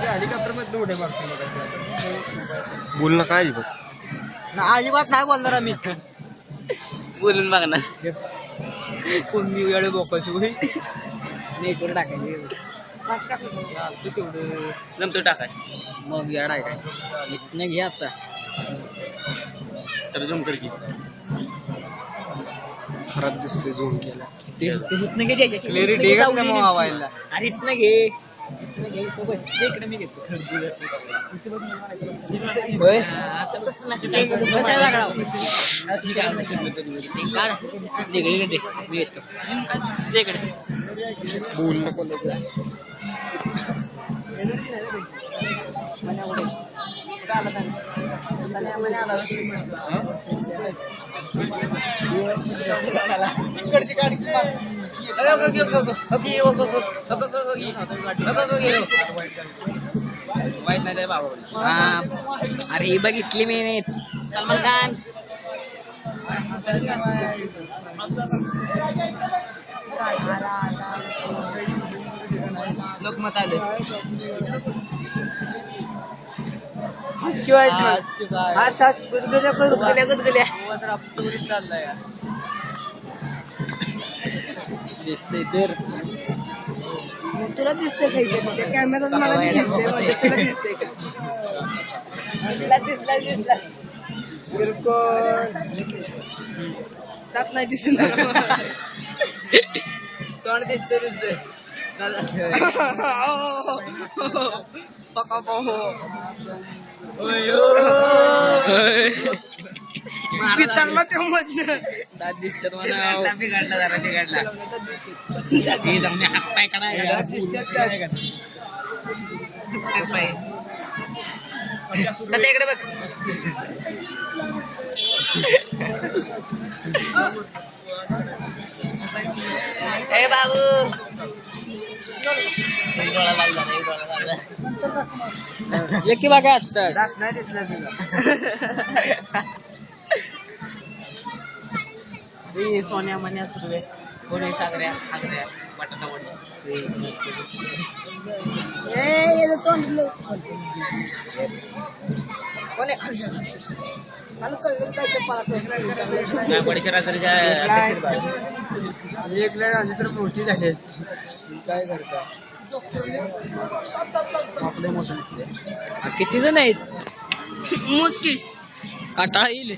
helicopter मध्ये उड्या मारतो बोल ना काय अजिबात अजिबात नाही बोलणार आम्ही बोलून बघणार कोण मी एवढे बोकायचो नेटवर टाकायचे तेवढं जमतो टाकाय मग येडा काय इथनं घे आता तर जम कर की खराब दिसतोय झूम केला इथनं घे द्यायच्या क्लिअरिटी मोबाईलला अरे इथनं घे बस इकडे मी घेतो आता तसं नाही मी येतो इकडे बोल नको इकडची गाडी माहित नाही बाबा अरे ही बघितली मी सलमान खान लोकमत आलं दिसतंय तर तुला दिसतंय काही कॅमेरा मला दिसतंय तुला दिसतंय का दिसला त्यात नाही दिसत तोंड दिसतंय पितळला ते मधनं दात दिसतात मला बिघडला जरा बिघडला हात पाय करायला सध्या इकडे बघ ए बाबू एकी बघा आता नाही दिसला तुला सोन्या मन्या सुरू कोणी सागऱ्या हागऱ्या बटाटा वडी मोठी झाली काय करता आपले मोठे दिसले किती जण आहेत मोजकी काटा येईल